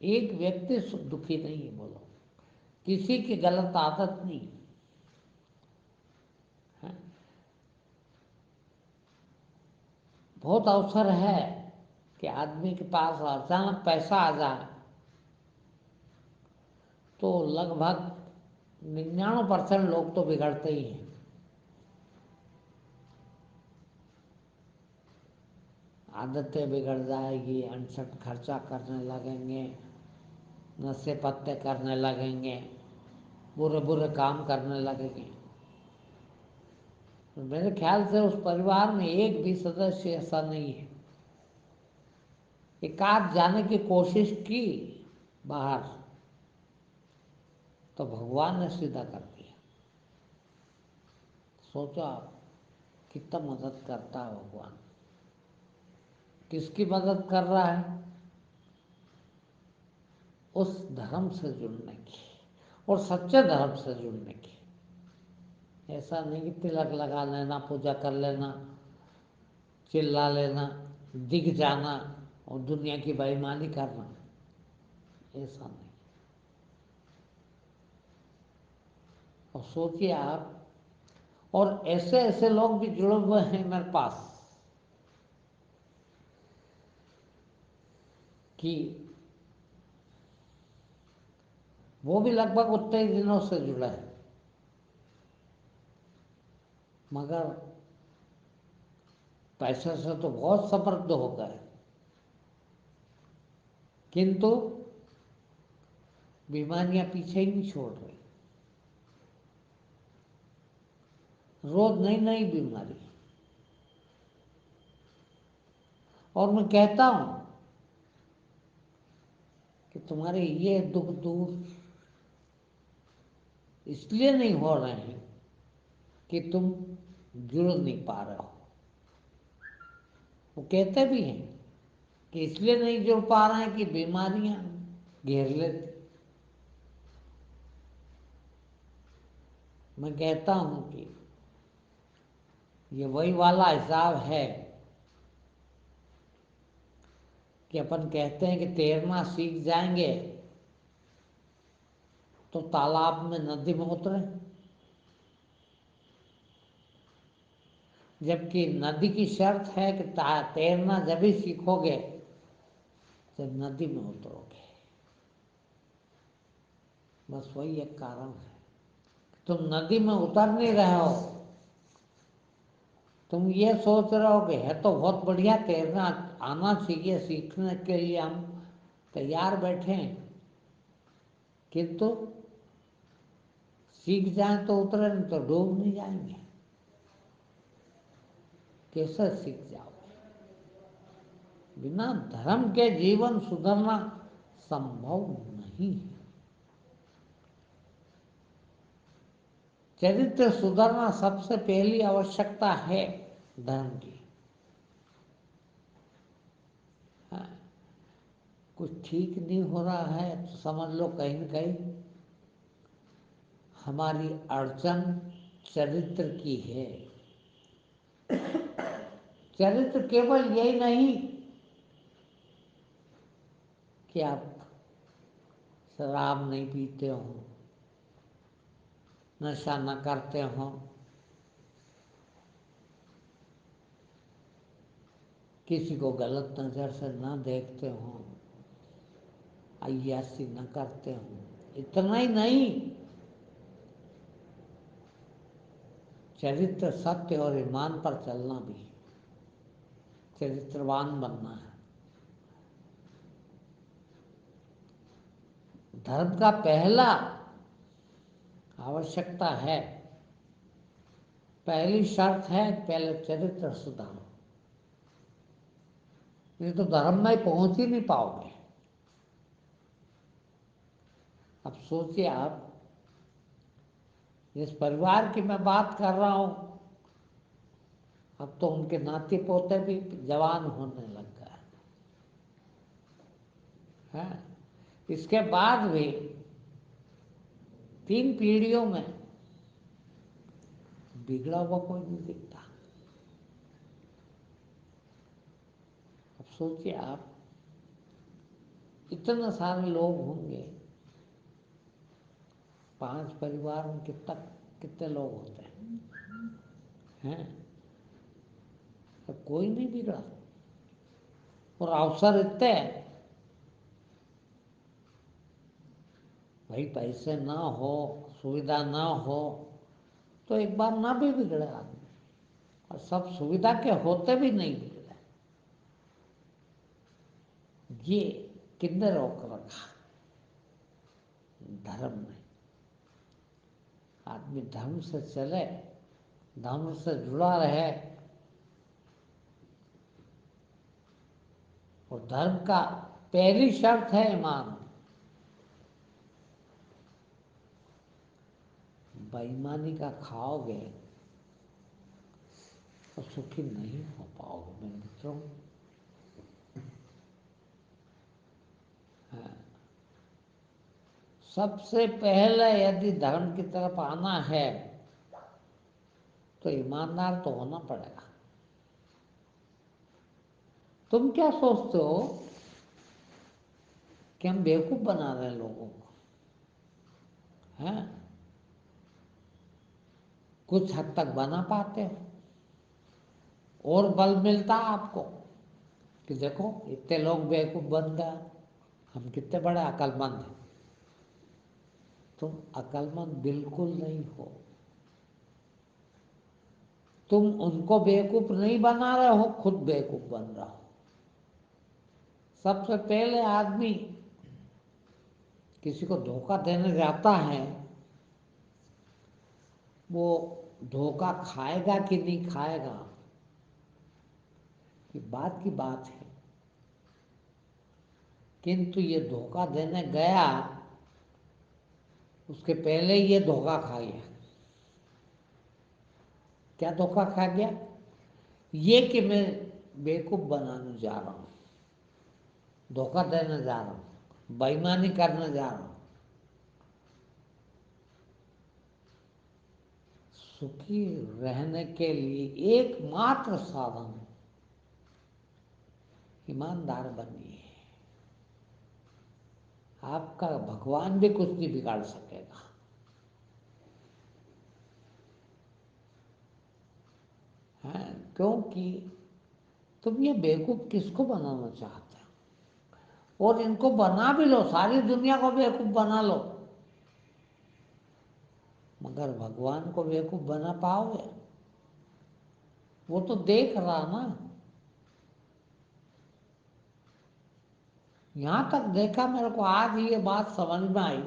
ایک ویکتی دکھی نہیں ہے، بولو کسی کی غلط عادت نہیں ہے۔ بہت اوسر ہے کہ آدمی کے پاس اچانک پیسہ آ جائے تو لگ بھگ 99% لوگ تو بگڑتے ہی ہیں۔ عادتیں بگڑ جائے گی، انچھٹ خرچہ کرنے لگیں گے، نشے پتے کرنے لگیں گے، برے برے کام کرنے لگیں گے۔ میرے خیال سے اس پریوار میں ایک بھی سدسیہ ایسا نہیں ہے۔ ایک آدھ جانے کی کوشش کی باہر تو بھگوان نے سیدھا کر دیا۔ سوچو آپ کتنا مدد کرتا ہے بھگوان۔ کس کی مدد کر رہا ہے؟ اس دھرم سے جڑنے کی اور سچے دھرم سے جڑنے کی۔ ایسا نہیں کہ تلک لگا لینا، پوجا کر لینا، چلا لینا، دکھ جانا اور دنیا کی بے ایمانی کرنا، ایسا نہیں۔ اور سوچیے آپ، اور ایسے ایسے لوگ بھی جڑے ہوئے ہیں میرے پاس کہ وہ بھی لگ بھگ اتنے ہی دنوں سے جڑا ہے، مگر پیسے سے تو بہت سمردھ ہو گئے، کنتو بیماریاں پیچھے ہی نہیں چھوڑ رہی۔ روز نئی نئی بیماری۔ اور میں کہتا ہوں کہ تمہارے یہ دکھ دور اس لیے نہیں ہو رہے ہیں کہ تم جڑ نہیں پا رہے ہو۔ وہ کہتے بھی ہیں کہ اس لیے نہیں جڑ پا رہے ہیں کہ بیماریاں گھیر لیتی۔ میں کہتا ہوں کہ یہ وہی والا حساب ہے کہ اپن کہتے ہیں کہ تیرنا سیکھ جائیں گے تو تالاب میں ندی میں اترے، جبکہ ندی کی شرط ہے کہ تیرنا جبھی سیکھو گے جب ندی میں اترو گے۔ بس وہی ایک کارن ہے کہ تم ندی میں اتر نہیں رہے ہو۔ تم یہ سوچ رہے ہو کہ ہے تو بہت بڑھیا، تیرنا آنا چاہیے، سیکھنے کے لیے ہم تیار بیٹھے ہیں، کنتو سیکھ جائیں تو اترے، نہیں تو ڈوب نہیں جائیں گے۔ کیسے سیکھ جاؤ گے؟ بنا دھرم کے جیون سدھرنا سمبھو نہیں ہے۔ چرتر سدھرنا سب سے پہلی آوشکتا ہے دھرم کی۔ کچھ ٹھیک نہیں ہو رہا ہے تو سمجھ لو کہیں نہ کہیں ہماری اڑچن چرتر کی ہے۔ چرتر کیول یہی نہیں کہ آپ شراب نہیں پیتے ہوں، نشہ نہ کرتے ہوں، کسی کو غلط نظر سے نہ دیکھتے ہوں، عیاشی نہ کرتے ہوں، اتنا ہی نہیں، چرتر ستیہ اور ایمان پر چلنا بھی، چرتروان بننا ہے۔ دھرم کا پہلا آوشکتا ہے، پہلی شرط ہے پہلے چرتر سدھارو، نہیں تو دھرم میں پہنچ ہی نہیں پاؤ گے۔ اب سوچیے آپ، جس پریوار کی میں بات کر رہا ہوں، اب تو ان کے ناتی پوتے بھی جوان ہونے لگ گئے ہیں۔ اس کے بعد بھی 3 پیڑھیوں میں بگڑا ہوا کوئی نہیں دکھتا۔ اب سوچیے آپ، اتنے سارے لوگ ہوں گے، 5 پریوار میں کتنے لوگ ہوتے ہیں؟ کوئی نہیں بگڑا، اور اوسر اتنے بھائی پیسے نہ ہو، سویدھا نہ ہو تو ایک بار نہ بھی بگڑے آدمی، اور سب سویدھا کے ہوتے بھی نہیں بگڑے۔ یہ کن نے روک رکھا؟ دھرم نے۔ آدمی دھرم سے چلے، دھرم سے جڑا رہے، اور دھرم کا پہلی شرط ہے ایمان۔ بے ایمانی کا کھاؤ گے تو سکھی نہیں ہو پاؤ گے میرے متروں۔ سب سے پہلے یدی دھرم کی طرف آنا ہے تو ایماندار تو ہونا پڑے گا۔ تم کیا سوچتے ہو کہ ہم بیوقوف بنا رہے ہیں لوگوں کو؟ ہیں؟ کچھ حد تک بنا پاتے ہو، اور بل ملتا آپ کو کہ دیکھو اتنے لوگ بیوقوف بن گئے، ہم کتنے بڑے عقل مند ہیں۔ تم عقل مند بالکل نہیں ہو، تم ان کو بیوقوف نہیں بنا رہے ہو، خود بیوقوف بن رہا ہو۔ سب سے پہلے آدمی کسی کو دھوکہ دینے جاتا ہے، وہ دھوکہ کھائے گا کہ نہیں کھائے گا یہ بات کی بات ہے، کنتو یہ دھوکہ دینے گیا اس کے پہلے یہ دھوکہ کھا گیا۔ کیا دھوکہ کھا گیا؟ یہ کہ میں بیوقوف بنانے جا رہا ہوں، دھوکہ دینے جا رہا ہوں، بے ایمانی کرنے جا رہا ہوں۔ سکھی رہنے کے لیے ایک ماتر سادھن ایماندار بنیے۔ آپ کا بھگوان بھی کچھ نہیں بگاڑ سکے گا۔ کیونکہ تم یہ بیوقوف کس کو بنانا چاہتے ہو؟ اور ان کو بنا بھی لو، ساری دنیا کو بیوقوف بنا لو، مگر بھگوان کو بیوقوف بنا پاؤ گے؟ وہ تو دیکھ رہا نا۔ یہاں تک دیکھا، میرے کو آج یہ بات سمجھ میں آئی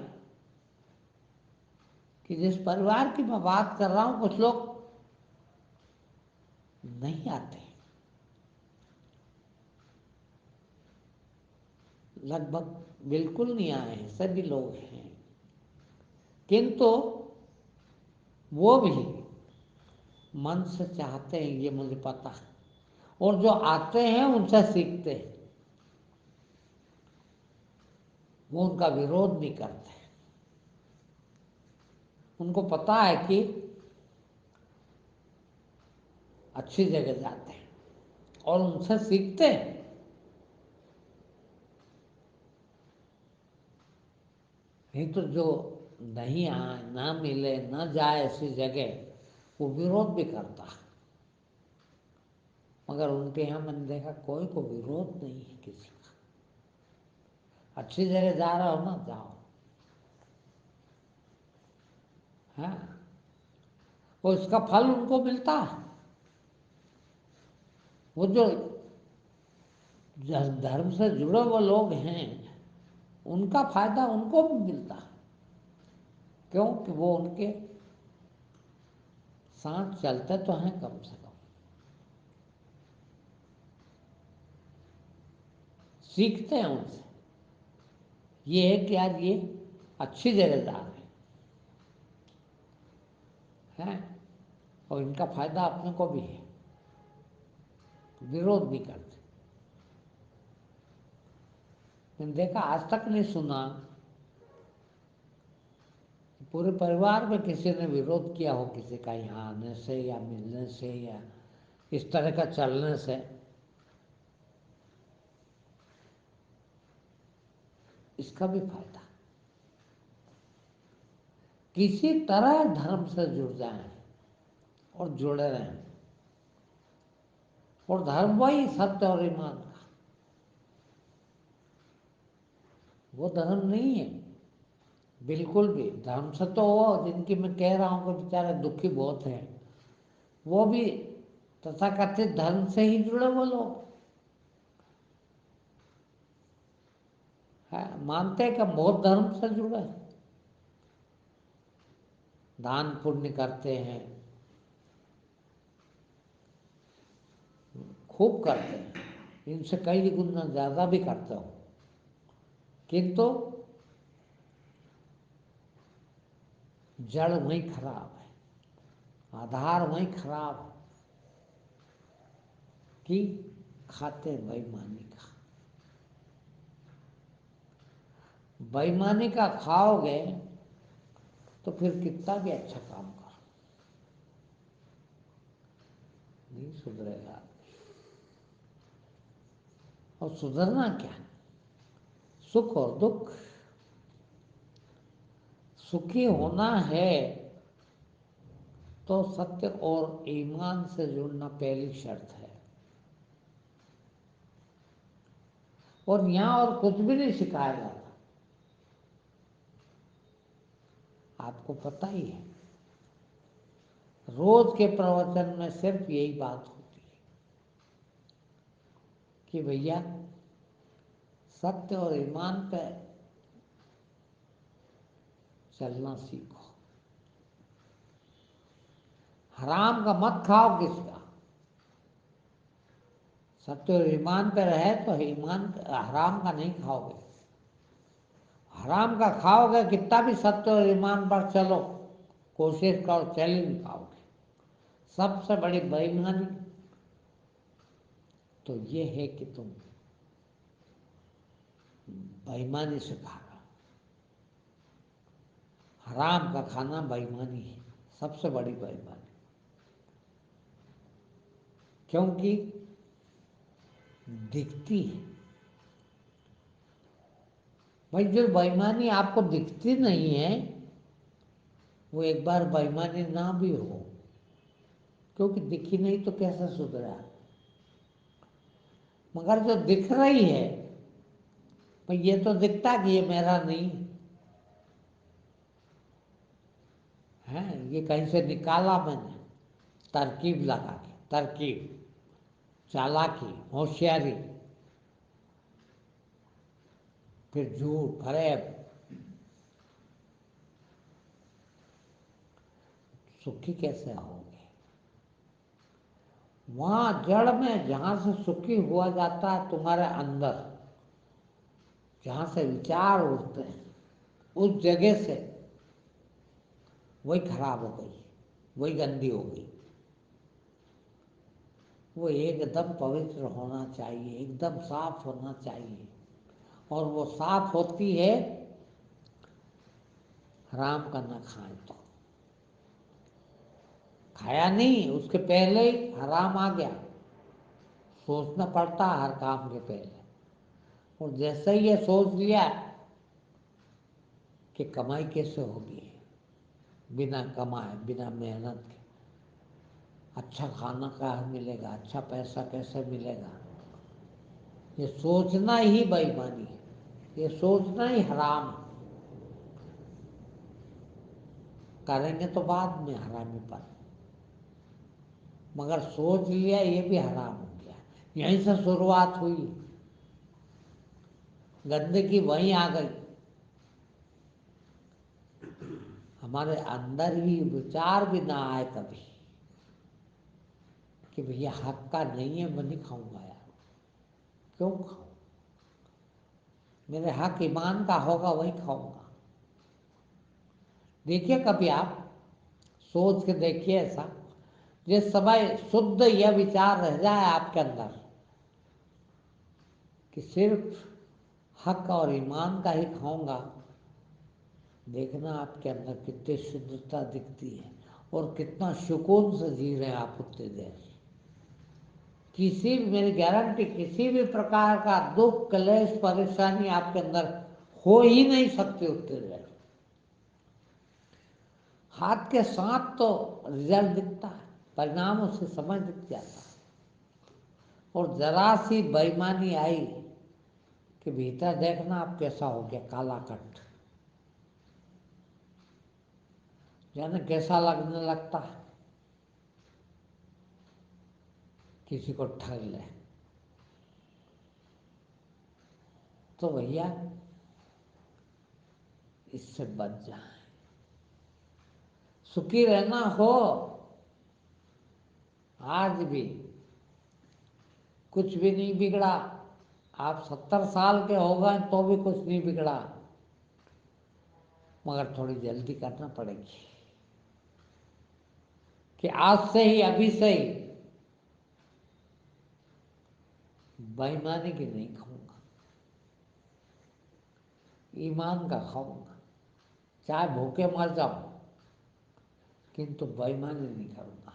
کہ جس پریوار کی میں بات کر رہا ہوں، کچھ لوگ نہیں آتے، لگ بھگ بالکل نہیں آئے ہیں، سبھی لوگ ہیں، کنتو وہ بھی من سے چاہتے ہیں، یہ مجھے پتا ہے، اور جو آتے ہیں ان سے سیکھتے ہیں، وہ ان کا ویرودھ نہیں کرتے، ان کو پتا ہے کہ اچھی جگہ جاتے ہیں اور ان سے سیکھتے ہیں۔ نہیں تو جو نہیں آئے، نہ ملے، نہ جائے ایسی جگہ، وہ ویرودھ بھی کرتا ہے، مگر ان کے یہاں میں نے دیکھا کوئی کو ویرودھ نہیں ہے کسی کا۔ اچھی جگہ جا رہا ہو نا، جاؤ۔ ہاں، اور اس کا پھل ان کو ملتا ہے۔ وہ جو دھرم سے جڑے ہوئے لوگ ہیں ان کا فائدہ ان کو بھی ملتا ہے، کیونکہ وہ ان کے ساتھ چلتے تو ہیں، کم سے کم سیکھتے ہیں ان سے۔ یہ ہے کہ آج یہ اچھی جگہ جا رہے ہیں، اور ان کا فائدہ اپنے کو بھی ہے، ویرودھ نہیں کرتے۔ میں نے دیکھا، آج تک نہیں سنا پورے پریوار میں کسی نے ویرودھ کیا ہو کسی کا یہاں آنے سے یا ملنے سے یا اس طرح کا چلنے سے۔ اس کا بھی فائدہ. کسی طرح دھرم سے جڑ جائیں اور جڑے رہیں. اور دھرم وہی ستیہ اور ایمان کا، وہ دھرم نہیں ہے بالکل بھی. دھرم سے تو وہ جن کی میں کہہ رہا ہوں کہ بیچارے دکھی بہت ہیں، وہ بھی تتھاکتھت دھرم سے ہی جڑے وہ لوگ مانتے ہیں کہ ہم بہت دھرم سے جڑے، دان پنیہ کرتے ہیں، خوب کرتے ہیں، ان سے کئی گنا زیادہ بھی کرتے ہوں، کنتو جڑ وہیں خراب ہے، آدھار وہیں خراب ہے کہ کھاتے بےایمانی کا. بےایمانی کا کھاؤ گے تو پھر کتنا بھی اچھا کام کرو نہیں سدھرے گا. اور سدھرنا کیا، سکھ اور دکھ. سکھی ہونا ہے تو ستیہ اور ایمان سے جڑنا پہلی شرط ہے. اور یہاں اور کچھ بھی نہیں سکھایا جاتا. آپ کو پتہ ہی ہے، روز کے پروچن میں صرف یہی بات ہوتی ہے کہ بھیا ستیہ اور ایمان پہ چلنا سیکھو. حرام کا مت کھاؤ کس کا، ستیہ اور ایمان پہ رہے تو حرام کا نہیں کھاؤ گے. حرام کا کھاؤ گے کتنا بھی ستیہ اور ایمان پر چلو، کوشش کرو، چل ہی نہیں پاؤ گے. سب سے بڑی بےایمانی تو یہ ہے کہ تم بےایمانی سے کھا رہے ہو. حرام کا کھانا بےایمانی ہے، سب سے بڑی بےایمانی. کیونکہ دکھتی ہے. بھائی جو بےایمانی آپ کو دکھتی نہیں ہے وہ ایک بار بےایمانی نہ بھی ہو، کیونکہ دکھی نہیں تو کیسے سدھرا. مگر جو دکھ رہی ہے بھائی یہ تو دکھتا کہ یہ میرا نہیں ہے، یہ کہیں سے نکالا میں نے ترکیب لگا کے، ترکیب، چالاکی، ہوشیاری، پھر جھوٹ فریب. سکھی کیسے ہو گے؟ وہاں جڑ میں جہاں سے سکھی ہوا جاتا ہے تمہارے اندر، جہاں سے وچار اٹھتے ہیں اس جگہ سے وہی خراب ہو گئی، وہی گندی ہو گئی. وہ ایک دم پوتر ہونا چاہیے، ایک دم صاف ہونا چاہیے. اور وہ صاف ہوتی ہے حرام کا نہ کھائیں تو. کھایا نہیں اس کے پہلے ہی حرام آ گیا، سوچنا پڑتا ہر کام کے پہلے. اور جیسے ہی یہ سوچ لیا کہ کمائی کیسے ہوگی، بنا کمائے، بنا محنت کے اچھا کھانا کہاں ملے گا، اچھا پیسہ کیسے ملے گا، یہ سوچنا ہی بےایمانی ہے، یہ سوچنا ہی حرام ہے. کریں گے تو بعد میں حرامی پر، مگر سوچ لیا یہ بھی حرام ہو گیا. یہیں سے شروعات ہوئی، گندگی وہیں آ گئی. ہمارے اندر ہی وچار بھی نہ آئے کبھی کہ بھئی یہ حق کا نہیں ہے، میں نہیں کھاؤں گا یار. کیوں کھاؤں؟ میرے حق ایمان کا ہوگا وہی کھاؤں گا. دیکھیے کبھی آپ سوچ کے دیکھیے ایسا، جس سمے شدھ یہ وچار رہ جائے آپ کے اندر کہ صرف حق اور ایمان کا ہی کھاؤں گا، دیکھنا آپ کے اندر کتنی شدھتا دکھتی ہے اور کتنا سکون سے جی رہے ہیں آپ اتنی دیر. کسی بھی، میری گارنٹی، کسی بھی پرکار کا دکھ، کلیش، پریشانی آپ کے اندر ہو ہی نہیں سکتے اتنے دیر۔ ہاتھ کے ساتھ تو رزلٹ دکھتا ہے، پرینام اس سے سمجھ دکھ جاتا ہے۔ اور ذرا سی بےایمانی آئی کہ بھیتر دیکھنا اب کیسا ہو گیا، کالا کٹ، یعنی کیسا لگنے لگتا ہے، کسی کو ٹھگ لے۔ تو بھیا اس سے بچ جائیں۔ سکھی رہنا ہو آج بھی کچھ بھی نہیں بگڑا، آپ 70 سال کے ہو گئے تو بھی کچھ نہیں بگڑا، مگر تھوڑی جلدی کرنا پڑے گی کہ آج سے ہی، ابھی سے ہی بےایمانی کی نہیں کھاؤں گا، ایمان کا کھاؤں گا، چاہے بھوکے مر جاؤں کنتو بےایمانی نہیں کروں گا۔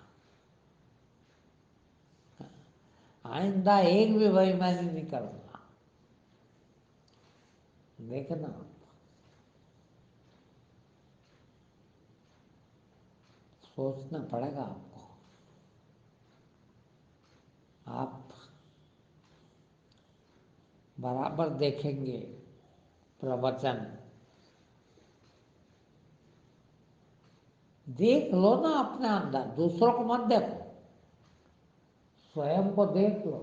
آئندہ ایک بھی بےایمانی نہیں کروں گا۔ دیکھنا سوچنا پڑے گا آپ کو۔ آپ برابر دیکھیں گے پروچن، دیکھ لو نا اپنے اندر، دوسروں کو مت دیکھو، سوئم کو دیکھ لو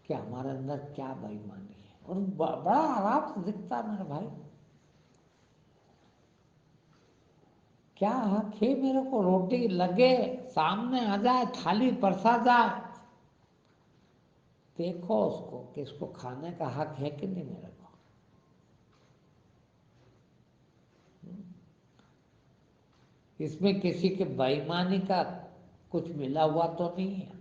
کہ ہمارے اندر کیا بےایمانی ہے، اور بڑا آرام سے دکھتا ہے میرے بھائی۔ کیا حق ہے میرے کو، روٹی لگے سامنے آ جائے، تھالی پرسا جائے، دیکھو اس کو کہ اس کو کھانے کا حق ہے کہ نہیں میرے کو۔ اس میں کسی کے بےایمانی کا کچھ ملا ہوا تو نہیں ہے۔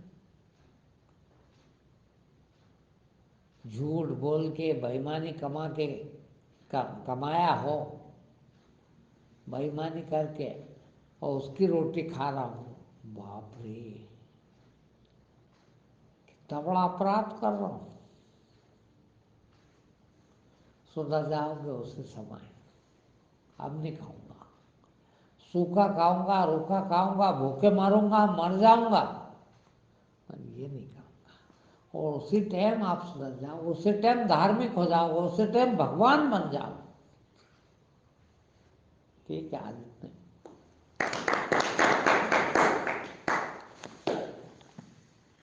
جھوٹ بول کے بےایمانی کمایا ہو، بےایمانی کر کے اور اس کی روٹی کھا رہا ہوں، باپ رے کتنا بڑا اپرادھ کر رہا ہوں۔ سدھر جاؤ گے اسے سمائے، اب نہیں کھاؤں گا، سوکھا کھاؤں گا، روکھا کھاؤں گا، بھوکے مروں گا، مر جاؤں گا، پر یہ نہیں کروں گا۔ اور اسی ٹائم آپ سدھر جاؤ، اسی ٹائم دھارمک ہو جاؤ، اسی ٹائم بھگوان بن جاؤ۔ ٹھیک ہے، آج اتنے